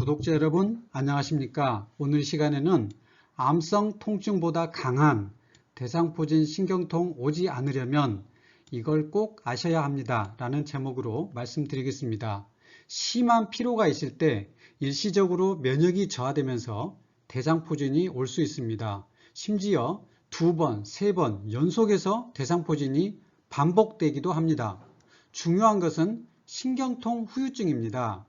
구독자 여러분 안녕하십니까? 오늘 시간에는 암성 통증보다 강한 대상포진 신경통 오지 않으려면 이걸 꼭 아셔야 합니다 라는 제목으로 말씀드리겠습니다. 심한 피로가 있을 때 일시적으로 면역이 저하되면서 대상포진이 올 수 있습니다. 심지어 2번, 3번 연속해서 대상포진이 반복되기도 합니다. 중요한 것은 신경통 후유증입니다.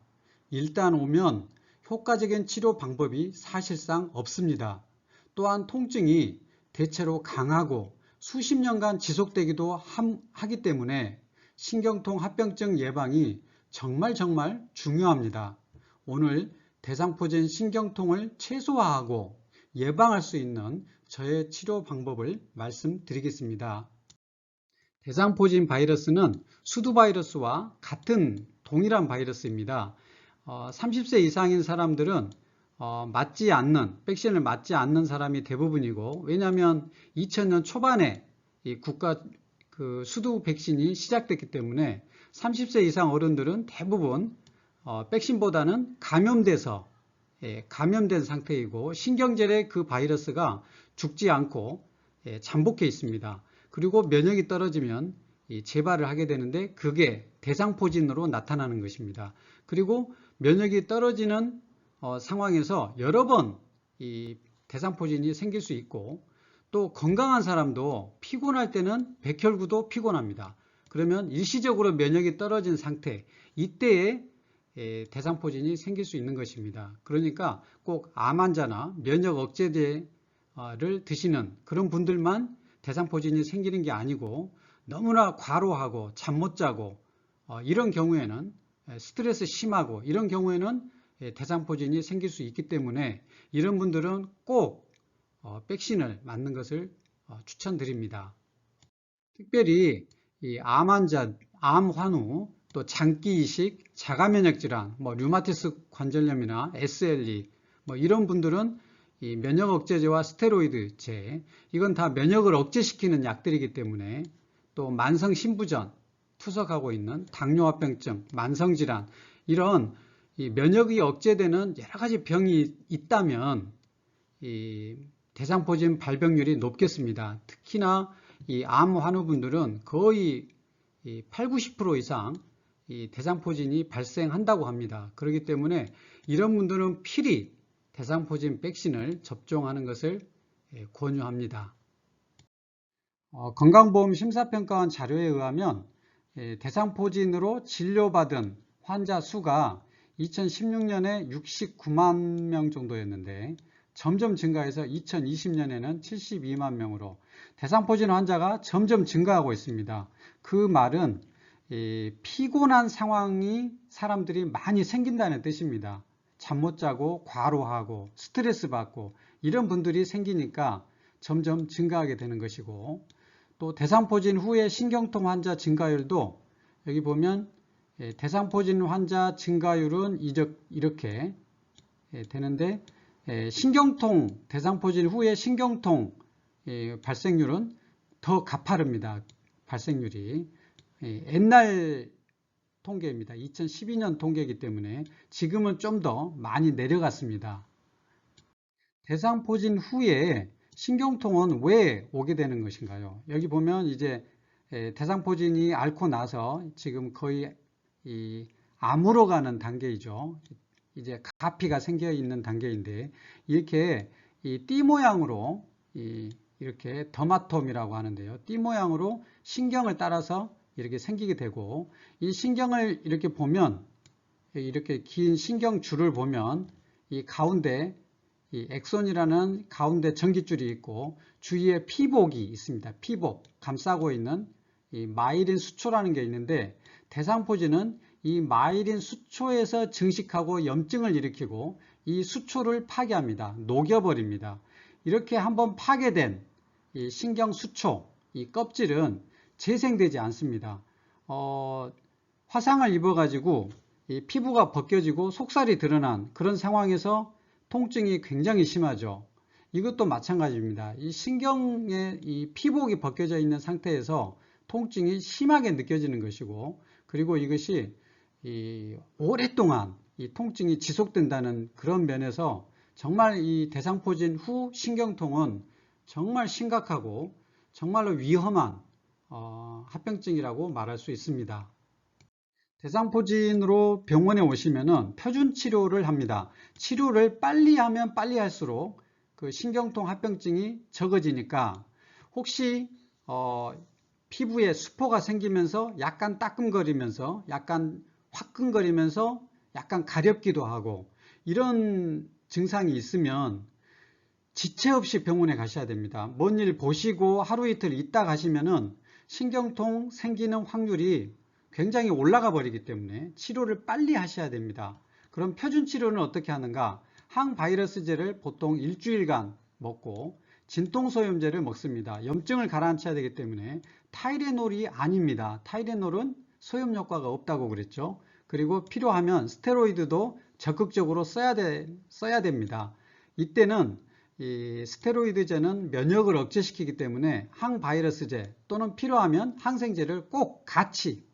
일단 오면 효과적인 치료 방법이 사실상 없습니다. 또한 통증이 대체로 강하고 수십 년간 지속되기도 하기 때문에 신경통 합병증 예방이 정말 중요합니다. 오늘 대상포진 신경통을 최소화하고 예방할 수 있는 저의 치료 방법을 말씀드리겠습니다. 대상포진 바이러스는 수두바이러스와 같은 동일한 바이러스입니다. 30세 이상인 사람들은 백신을 맞지 않는 사람이 대부분이고, 왜냐하면 2000년 초반에 이 국가 수두 백신이 시작됐기 때문에 30세 이상 어른들은 대부분 백신보다는 감염된 상태이고, 신경절에 그 바이러스가 죽지 않고 잠복해 있습니다. 그리고 면역이 떨어지면 재발을 하게 되는데, 그게 대상포진으로 나타나는 것입니다. 그리고 면역이 떨어지는 상황에서 여러 번 이 대상포진이 생길 수 있고, 또 건강한 사람도 피곤할 때는 백혈구도 피곤합니다. 그러면 일시적으로 면역이 떨어진 상태, 이때에 대상포진이 생길 수 있는 것입니다. 그러니까 꼭 암 환자나 면역 억제제를 드시는 그런 분들만 대상포진이 생기는 게 아니고, 너무나 과로하고 잠 못 자고 이런 경우에는 스트레스 심하고 이런 경우에는 대상포진이 생길 수 있기 때문에 이런 분들은 꼭 백신을 맞는 것을 추천드립니다. 특별히 이 암 환자, 암 환우, 또 장기 이식, 자가면역 질환, 류마티스 관절염이나 SLE 이런 분들은 이 면역 억제제와 스테로이드제, 이건 다 면역을 억제시키는 약들이기 때문에, 또 만성 신부전, 투석하고 있는 당뇨합병증, 만성질환, 이런 이 면역이 억제되는 여러 가지 병이 있다면 이 대상포진 발병률이 높겠습니다. 특히나 이 암 환우분들은 거의 80~90% 이상 이 대상포진이 발생한다고 합니다. 그렇기 때문에 이런 분들은 필히 대상포진 백신을 접종하는 것을 권유합니다. 건강보험 심사평가원 자료에 의하면 대상포진으로 진료받은 환자 수가 2016년에 69만 명 정도였는데 점점 증가해서 2020년에는 72만 명으로 대상포진 환자가 점점 증가하고 있습니다. 그 말은 피곤한 상황이 사람들이 많이 생긴다는 뜻입니다. 잠 못 자고 과로하고 스트레스 받고 이런 분들이 생기니까 점점 증가하게 되는 것이고, 또 대상포진 후에 신경통 환자 증가율도 여기 보면 대상포진 환자 증가율은 이렇게 되는데, 대상포진 후에 신경통 발생률은 더 가파릅니다. 발생률이 옛날 통계입니다. 2012년 통계이기 때문에 지금은 좀 더 많이 내려갔습니다. 대상포진 후에 신경통은 왜 오게 되는 것인가요? 여기 보면 이제 대상포진이 앓고 나서 지금 거의 암으로 가는 단계이죠. 이제 가피가 생겨 있는 단계인데, 이렇게 띠 모양으로 이렇게 더마톰이라고 하는데요. 띠 모양으로 신경을 따라서 이렇게 생기게 되고, 이 신경을 이렇게 보면, 이렇게 긴 신경줄을 보면 이 가운데 이 엑손이라는 가운데 전깃줄이 있고, 주위에 피복이 있습니다. 피복, 감싸고 있는 이 마일린 수초라는 게 있는데, 대상포진은 이 마일린 수초에서 증식하고 염증을 일으키고 이 수초를 파괴합니다. 녹여버립니다. 이렇게 한번 파괴된 이 신경 수초, 이 껍질은 재생되지 않습니다. 화상을 입어가지고 이 피부가 벗겨지고 속살이 드러난 그런 상황에서 통증이 굉장히 심하죠. 이것도 마찬가지입니다. 이 신경에 이 피복이 벗겨져 있는 상태에서 통증이 심하게 느껴지는 것이고, 그리고 이것이 오랫동안 이 통증이 지속된다는 그런 면에서 정말 이 대상포진 후 신경통은 정말 심각하고 정말로 위험한 합병증이라고 말할 수 있습니다. 대상포진으로 병원에 오시면은 표준 치료를 합니다. 치료를 빨리 하면 빨리 할수록 그 신경통 합병증이 적어지니까 혹시 피부에 수포가 생기면서 약간 따끔거리면서 약간 화끈거리면서 약간 가렵기도 하고 이런 증상이 있으면 지체 없이 병원에 가셔야 됩니다. 뭔 일 보시고 하루 이틀 있다 가시면은 신경통 생기는 확률이 굉장히 올라가 버리기 때문에 치료를 빨리 하셔야 됩니다. 그럼 표준 치료는 어떻게 하는가? 항바이러스제를 보통 일주일간 먹고 진통소염제를 먹습니다. 염증을 가라앉혀야 되기 때문에 타이레놀이 아닙니다. 타이레놀은 소염 효과가 없다고 그랬죠. 그리고 필요하면 스테로이드도 적극적으로 써야 됩니다. 이때는 이 스테로이드제는 면역을 억제시키기 때문에 항바이러스제 또는 필요하면 항생제를 꼭 같이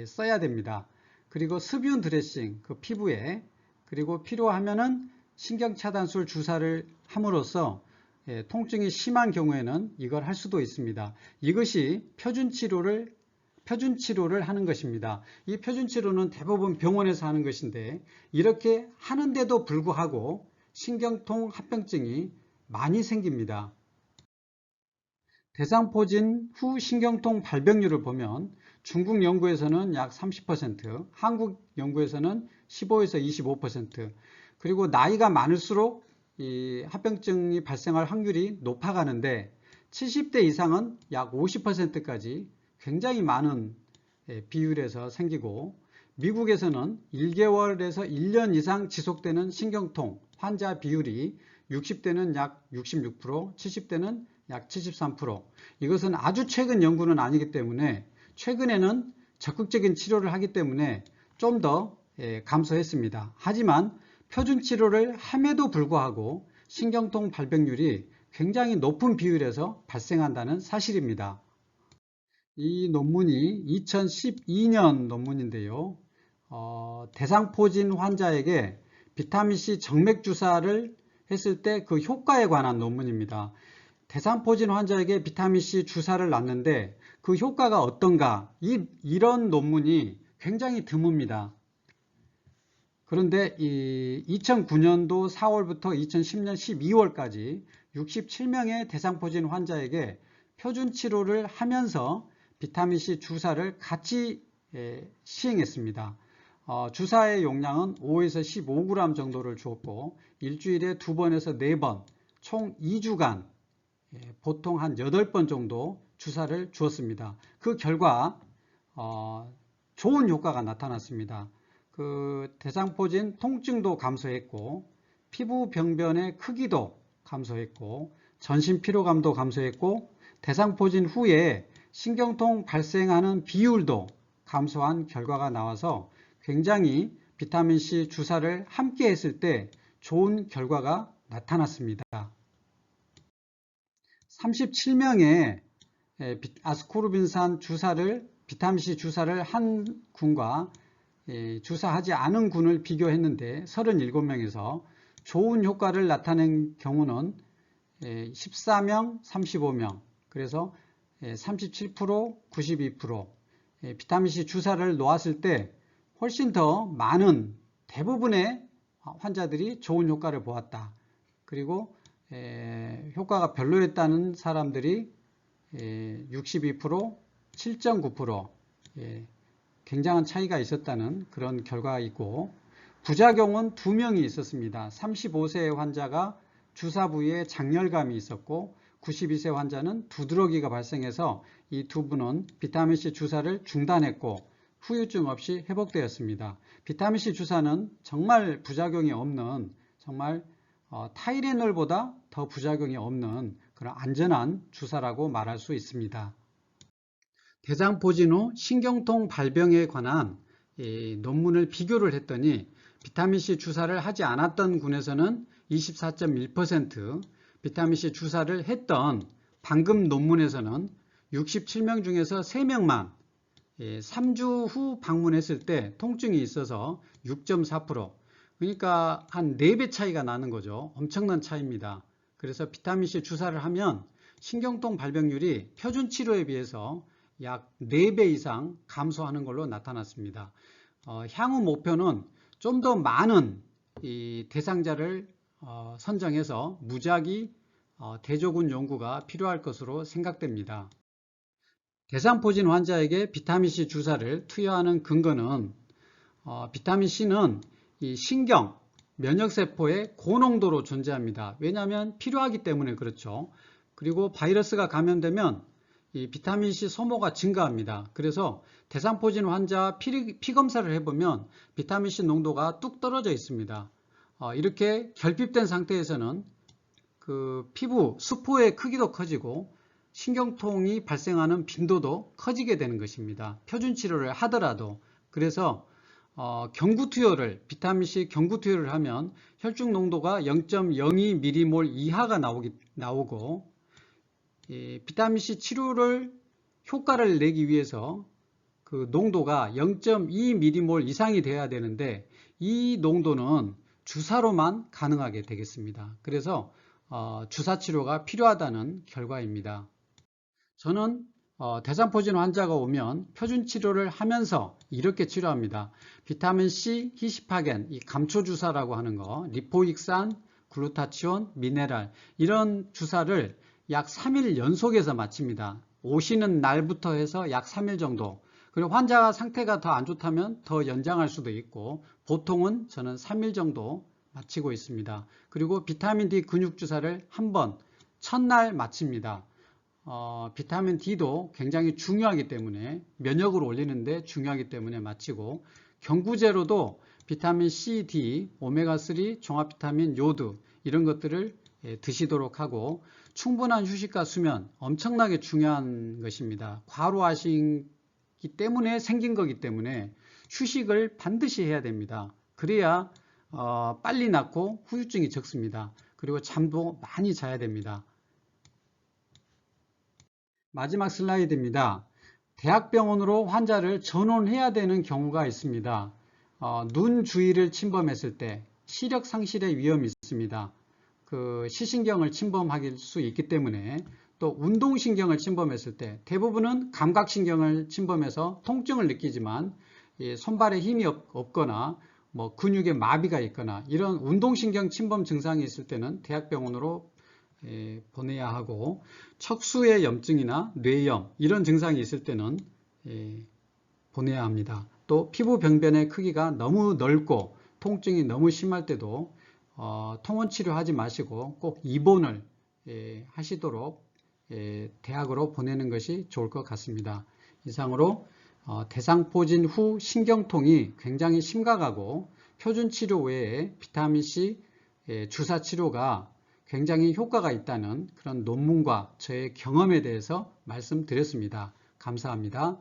써야 됩니다. 그리고 습윤 드레싱 그 피부에 그리고 필요하면은 신경차단술 주사를 함으로써 통증이 심한 경우에는 이걸 할 수도 있습니다. 이것이 표준 치료를 하는 것입니다. 이 표준 치료는 대부분 병원에서 하는 것인데 이렇게 하는데도 불구하고 신경통 합병증이 많이 생깁니다. 대상포진 후 신경통 발병률을 보면 중국 연구에서는 약 30%, 한국 연구에서는 15에서 25%, 그리고 나이가 많을수록 이 합병증이 발생할 확률이 높아가는데 70대 이상은 약 50%까지 굉장히 많은 비율에서 생기고 미국에서는 1개월에서 1년 이상 지속되는 신경통 환자 비율이 60대는 약 66%, 70대는 약 73%. 이것은 아주 최근 연구는 아니기 때문에 최근에는 적극적인 치료를 하기 때문에 좀 더 감소했습니다. 하지만 표준 치료를 함에도 불구하고 신경통 발병률이 굉장히 높은 비율에서 발생한다는 사실입니다. 이 논문이 2012년 논문인데요. 대상포진 환자에게 비타민C 정맥 주사를 했을 때 그 효과에 관한 논문입니다. 대상포진 환자에게 비타민C 주사를 놨는데 그 효과가 어떤가? 이런 논문이 굉장히 드뭅니다. 그런데 2009년도 4월부터 2010년 12월까지 67명의 대상포진 환자에게 표준 치료를 하면서 비타민C 주사를 같이 시행했습니다. 주사의 용량은 5에서 15g 정도를 주었고 일주일에 2번에서 4번 총 2주간 보통 한 8번 정도 주사를 주었습니다. 그 결과 좋은 효과가 나타났습니다. 그 대상포진 통증도 감소했고 피부 병변의 크기도 감소했고 전신 피로감도 감소했고 대상포진 후에 신경통 발생하는 비율도 감소한 결과가 나와서 굉장히 비타민C 주사를 함께 했을 때 좋은 결과가 나타났습니다. 37명의 아스코르빈산 주사를 비타민C 주사를 한 군과 주사하지 않은 군을 비교했는데 37명에서 좋은 효과를 나타낸 경우는 14명, 35명, 그래서 37%, 92%, 비타민C 주사를 놓았을 때 훨씬 더 많은 대부분의 환자들이 좋은 효과를 보았다. 그리고 효과가 별로였다는 사람들이 62%, 7.9%, 굉장한 차이가 있었다는 그런 결과가 있고 부작용은 2명이 있었습니다. 35세 환자가 주사 부위에 장열감이 있었고 92세 환자는 두드러기가 발생해서 이 두 분은 비타민C 주사를 중단했고 후유증 없이 회복되었습니다. 비타민C 주사는 정말 부작용이 없는 정말 타이레놀보다 더 부작용이 없는 그런 안전한 주사라고 말할 수 있습니다. 대상포진 후 신경통 발병에 관한 논문을 비교를 했더니 비타민C 주사를 하지 않았던 군에서는 24.1%, 비타민C 주사를 했던 방금 논문에서는 67명 중에서 3명만 3주 후 방문했을 때 통증이 있어서 6.4%, 그러니까 한 4배 차이가 나는 거죠. 엄청난 차이입니다. 그래서 비타민C 주사를 하면 신경통 발병률이 표준 치료에 비해서 약 4배 이상 감소하는 걸로 나타났습니다. 향후 목표는 좀 더 많은 이 대상자를 선정해서 무작위 대조군 연구가 필요할 것으로 생각됩니다. 대상포진 환자에게 비타민C 주사를 투여하는 근거는 비타민C는 이 신경, 면역세포에 고농도로 존재합니다. 왜냐하면 필요하기 때문에 그렇죠. 그리고 바이러스가 감염되면 이 비타민C 소모가 증가합니다. 그래서 대상포진 환자 피검사를 해보면 비타민C 농도가 뚝 떨어져 있습니다. 이렇게 결핍된 상태에서는 그 피부 수포의 크기도 커지고 신경통이 발생하는 빈도도 커지게 되는 것입니다. 표준 치료를 하더라도. 그래서 경구투여를 비타민C 경구투여를 하면 혈중 농도가 0.02mm몰 이하가 나오고 비타민C 치료를 효과를 내기 위해서 그 농도가 0.2mm몰 이상이 돼야 되는데 이 농도는 주사로만 가능하게 되겠습니다. 그래서 주사 치료가 필요하다는 결과입니다. 저는 대상포진 환자가 오면 표준 치료를 하면서 이렇게 치료합니다. 비타민C, 히시파겐, 이 감초 주사라고 하는 거, 리포익산, 글루타치온, 미네랄 이런 주사를 약 3일 연속해서 마칩니다. 오시는 날부터 해서 약 3일 정도. 그리고 환자 상태가 더 안 좋다면 더 연장할 수도 있고 보통은 저는 3일 정도 마치고 있습니다. 그리고 비타민 D 근육 주사를 한 번 첫날 마칩니다. 비타민 D도 굉장히 중요하기 때문에 면역을 올리는데 중요하기 때문에 마치고 경구제로도 비타민 C, D, 오메가3, 종합비타민, 요드 이런 것들을 드시도록 하고 충분한 휴식과 수면 엄청나게 중요한 것입니다. 과로하시기 때문에 생긴 거기 때문에 휴식을 반드시 해야 됩니다. 그래야 빨리 낫고 후유증이 적습니다. 그리고 잠도 많이 자야 됩니다. 마지막 슬라이드입니다. 대학병원으로 환자를 전원해야 되는 경우가 있습니다. 눈 주위를 침범했을 때 시력 상실의 위험이 있습니다. 그 시신경을 침범할 수 있기 때문에 또 운동신경을 침범했을 때 대부분은 감각신경을 침범해서 통증을 느끼지만 손발에 힘이 없거나 뭐 근육에 마비가 있거나 이런 운동신경 침범 증상이 있을 때는 대학병원으로 보내야 하고 척수의 염증이나 뇌염 이런 증상이 있을 때는 보내야 합니다. 또 피부 병변의 크기가 너무 넓고 통증이 너무 심할 때도 통원 치료하지 마시고 꼭 입원을 하시도록 대학으로 보내는 것이 좋을 것 같습니다. 이상으로 대상포진 후 신경통이 굉장히 심각하고 표준 치료 외에 비타민C 주사 치료가 굉장히 효과가 있다는 그런 논문과 저의 경험에 대해서 말씀드렸습니다. 감사합니다.